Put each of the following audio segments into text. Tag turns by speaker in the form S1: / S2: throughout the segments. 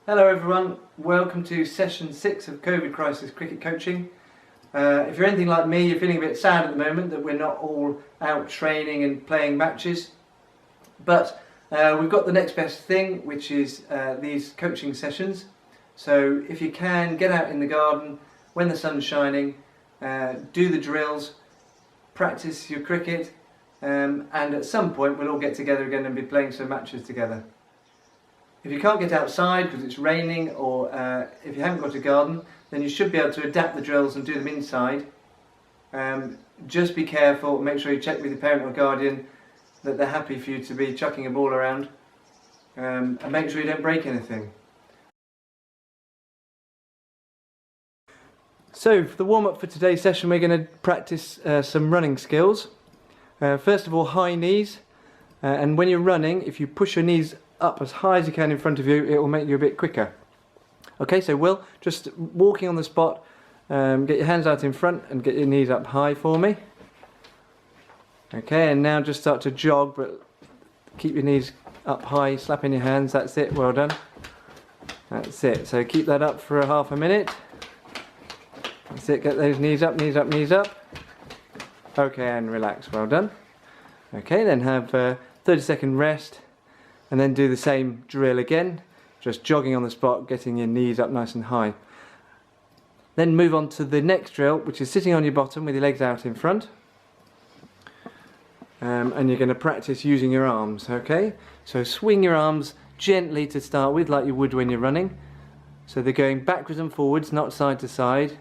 S1: Hello everyone, welcome to session 6 of COVID Crisis Cricket Coaching. If you're anything like me, you're feeling a bit sad at the moment that we're not all out training and playing matches. But we've got the next best thing, which is these coaching sessions. So if you can, get out in the garden when the sun's shining, do the drills, practice your cricket, and at some point we'll all get together again and be playing some matches together. If you can't get outside because it's raining, or if you haven't got a garden, then you should be able to adapt the drills and do them inside. Just be careful, make sure you check with your parent or guardian that they're happy for you to be chucking a ball around, and make sure you don't break anything. So for the warm-up for today's session, we're going to practice some running skills. First of all, high knees, and when you're running, if you push your knees up as high as you can in front of you, it will make you a bit quicker. Okay, so Will, just walking on the spot, get your hands out in front and get your knees up high for me. Okay, and now just start to jog, but keep your knees up high, slapping your hands. That's it, well done. That's it, so keep that up for a half a minute. That's it, get those knees up, knees up, knees up. Okay, and relax, well done. Okay, then have a 30-second rest, and then do the same drill again, just jogging on the spot, getting your knees up nice and high. Then move on to the next drill, which is sitting on your bottom with your legs out in front. And you're going to practice using your arms, okay? So swing your arms gently to start with, like you would when you're running. So they're going backwards and forwards, not side to side.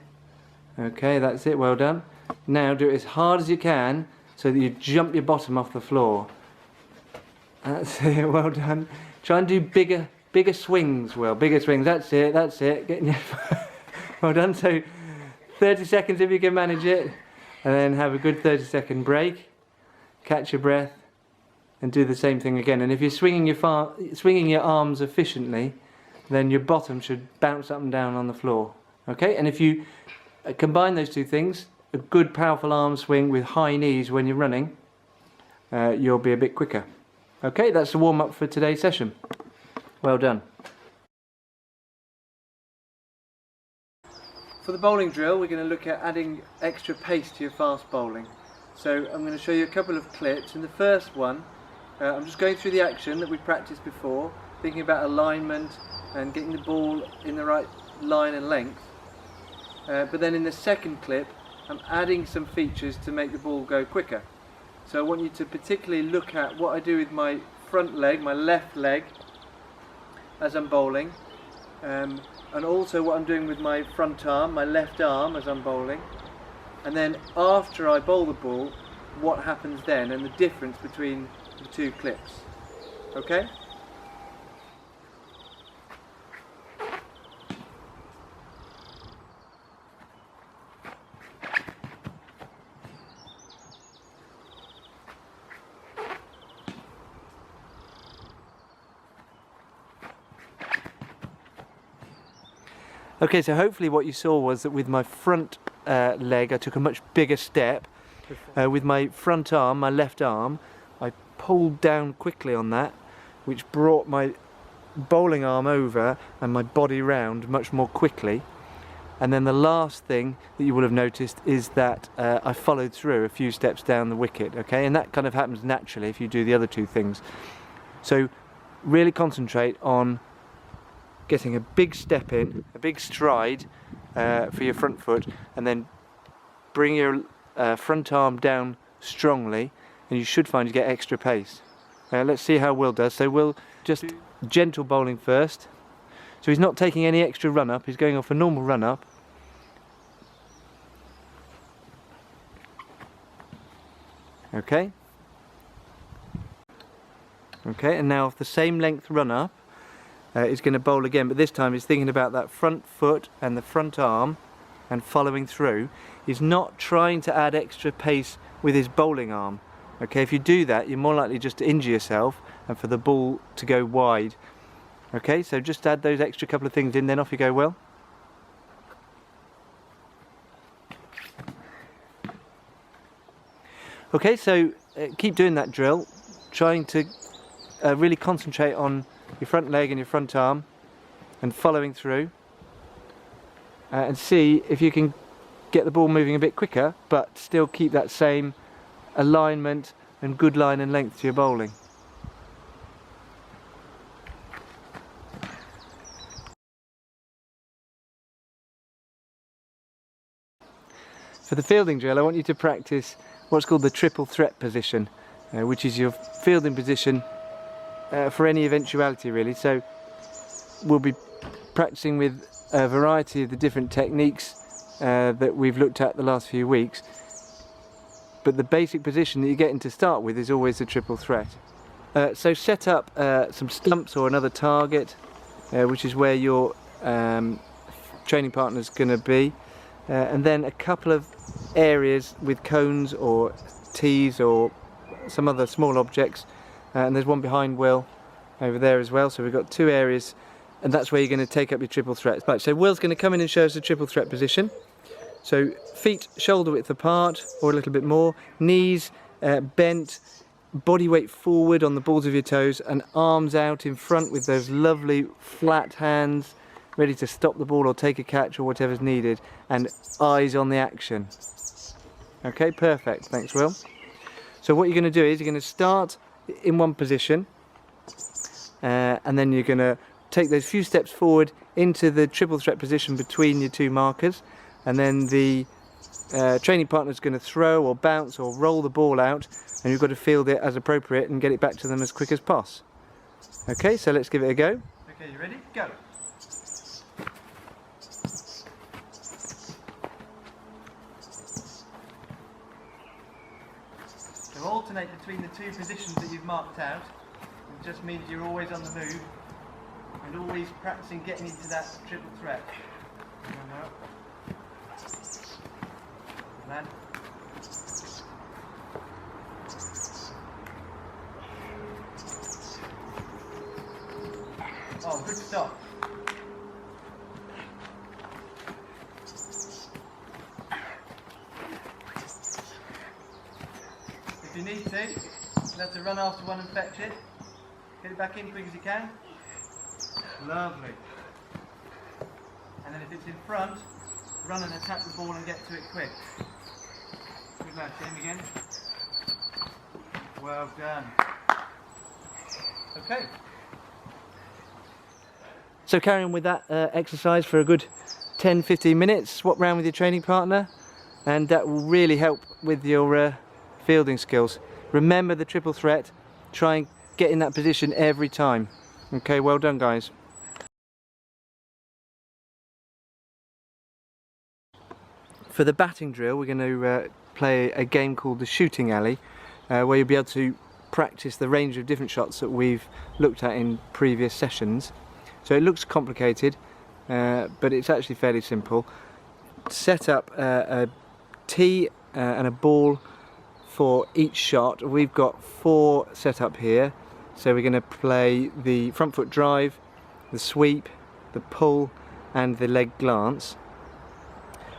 S1: Okay, that's it, well done. Now do it as hard as you can so that you jump your bottom off the floor. That's it, well done. Try and do bigger swings, Will, bigger swings. That's it, that's it. Getting your well done. So 30 seconds if you can manage it, and then have a good 30-second break. Catch your breath, and do the same thing again. And if you're swinging your arms efficiently, then your bottom should bounce up and down on the floor. Okay, and if you combine those two things, a good powerful arm swing with high knees when you're running, you'll be a bit quicker. Okay, that's the warm-up for today's session. Well done. For the bowling drill, we're going to look at adding extra pace to your fast bowling. So I'm going to show you a couple of clips. In the first one, I'm just going through the action that we've practiced before, thinking about alignment and getting the ball in the right line and length. But then in the second clip, I'm adding some features to make the ball go quicker. So I want you to particularly look at what I do with my front leg, my left leg, as I'm bowling, and also what I'm doing with my front arm, my left arm as I'm bowling, and then after I bowl the ball, what happens then and the difference between the two clips. Okay? Okay, so hopefully what you saw was that with my front leg I took a much bigger step. With my front arm, my left arm, I pulled down quickly on that, which brought my bowling arm over and my body round much more quickly. And then the last thing that you will have noticed is that I followed through a few steps down the wicket, okay? And that kind of happens naturally if you do the other two things. So really concentrate on getting a big step in, a big stride for your front foot, and then bring your front arm down strongly, and you should find you get extra pace. Let's see how Will does. So Will, just gentle bowling first. So he's not taking any extra run up, he's going off a normal run up. Okay. Okay, and now off the same length run up, he's going to bowl again, but this time he's thinking about that front foot and the front arm and following through. He's not trying to add extra pace with his bowling arm. Okay, if you do that, you're more likely just to injure yourself and for the ball to go wide. Okay, so just add those extra couple of things in, then off you go, Will. Okay, so keep doing that drill, trying to really concentrate on your front leg and your front arm, and following through, and see if you can get the ball moving a bit quicker but still keep that same alignment and good line and length to your bowling. For the fielding drill, I want you to practice what's called the triple threat position, which is your fielding position for any eventuality really. So we'll be practicing with a variety of the different techniques that we've looked at the last few weeks, but the basic position that you get in to start with is always the triple threat. So set up some stumps or another target, which is where your training partner is going to be, and then a couple of areas with cones or tees or some other small objects, and there's one behind Will over there as well, so we've got two areas, and that's where you're going to take up your triple threats. Right, so Will's going to come in and show us the triple threat position. So feet shoulder width apart or a little bit more, knees bent, body weight forward on the balls of your toes, and arms out in front with those lovely flat hands ready to stop the ball or take a catch or whatever's needed, and eyes on the action. Okay, perfect, thanks Will. So what you're going to do is you're going to start in one position, and then you're going to take those few steps forward into the triple threat position between your two markers, and then the training partner is going to throw or bounce or roll the ball out, and you've got to field it as appropriate and get it back to them as quick as possible. Okay, so let's give it a go. Okay, you ready? Go. So alternate between the two positions that you've marked out. It just means you're always on the move and always practicing getting into that triple threat. Land. Oh, good stop. If you need to, you'll have to run after one and fetch it. Get it back in quick as you can. Lovely. And then if it's in front, run and attack the ball and get to it quick. Good lad, same again. Well done. Okay. So carry on with that exercise for a good 10-15 minutes. Swap round with your training partner, and that will really help with your fielding skills. Remember the triple threat. Try and get in that position every time. Okay, well done guys. For the batting drill, we're going to play a game called the shooting alley, where you'll be able to practice the range of different shots that we've looked at in previous sessions. So it looks complicated, but it's actually fairly simple. Set up a tee and a ball for each shot. We've got 4 set up here. So we're going to play the front foot drive, the sweep, the pull and the leg glance.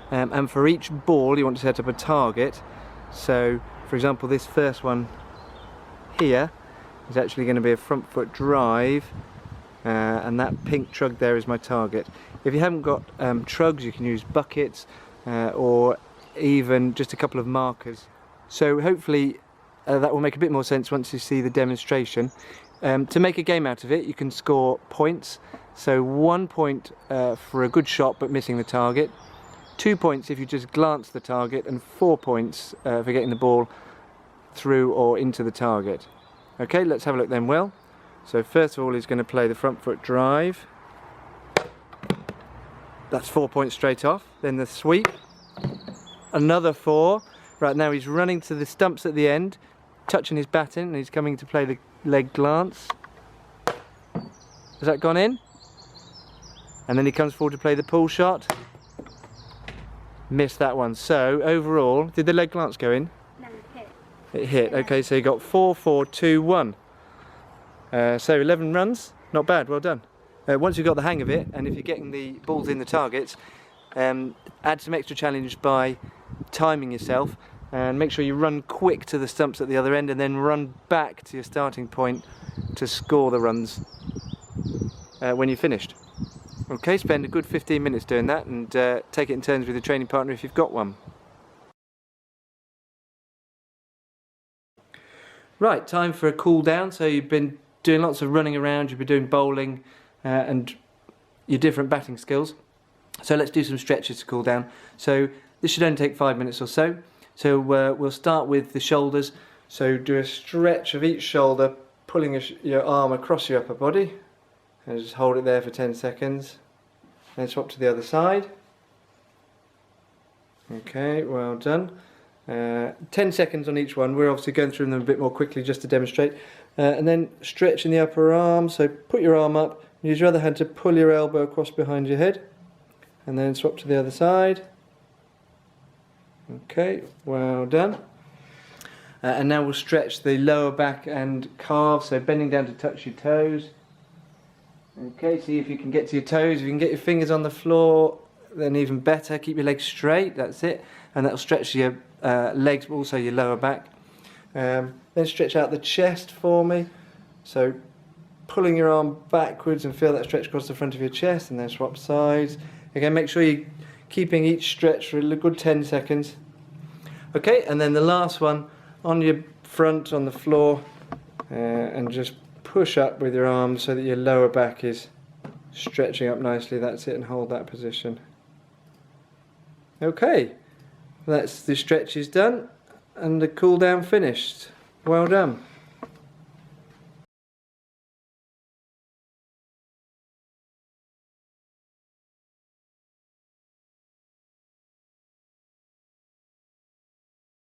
S1: And for each ball you want to set up a target. So for example this first one here is actually going to be a front foot drive, and that pink trug there is my target. If you haven't got trugs, you can use buckets or even just a couple of markers. So hopefully that will make a bit more sense once you see the demonstration. To make a game out of it, you can score points. So 1 point for a good shot but missing the target, 2 points if you just glance the target, and 4 points for getting the ball through or into the target. Okay, let's have a look then. Well, so first of all he's going to play the front foot drive. That's 4 points straight off. Then the sweep, another 4. Right, now he's running to the stumps at the end, touching his bat in, and he's coming to play the leg glance. Has that gone in? And then he comes forward to play the pull shot. Missed that one. So overall, did the leg glance go in?
S2: No, it hit.
S1: It hit. Okay, so you got 4, 4, 2, 1. So 11 runs. Not bad. Well done. Once you've got the hang of it, and if you're getting the balls in the targets, add some extra challenge by timing yourself, and make sure you run quick to the stumps at the other end and then run back to your starting point to score the runs when you're finished. Okay, spend a good 15 minutes doing that, and take it in turns with your training partner if you've got one. Right, time for a cool down. So you've been doing lots of running around, you've been doing bowling and your different batting skills. So let's do some stretches to cool down. So this should only take 5 minutes or so. So we'll start with the shoulders. So do a stretch of each shoulder, pulling your arm across your upper body. And just hold it there for 10 seconds. Then swap to the other side. Okay, well done. 10 seconds on each one. We're obviously going through them a bit more quickly just to demonstrate. And then stretching the upper arm. So put your arm up, use your other hand to pull your elbow across behind your head. And then swap to the other side. Okay, well done. And now we'll stretch the lower back and calves, so bending down to touch your toes. Okay, see if you can get to your toes. If you can get your fingers on the floor, then even better. Keep your legs straight, that's it. And that'll stretch your legs, but also your lower back. Then stretch out the chest for me. So pulling your arm backwards and feel that stretch across the front of your chest, and then swap sides. Again, make sure you're keeping each stretch for a good 10 seconds. Okay, and then the last one, on your front on the floor, and just push up with your arms so that your lower back is stretching up nicely. That's it, and hold that position. Okay, that's the stretches done and the cool down finished. Well done.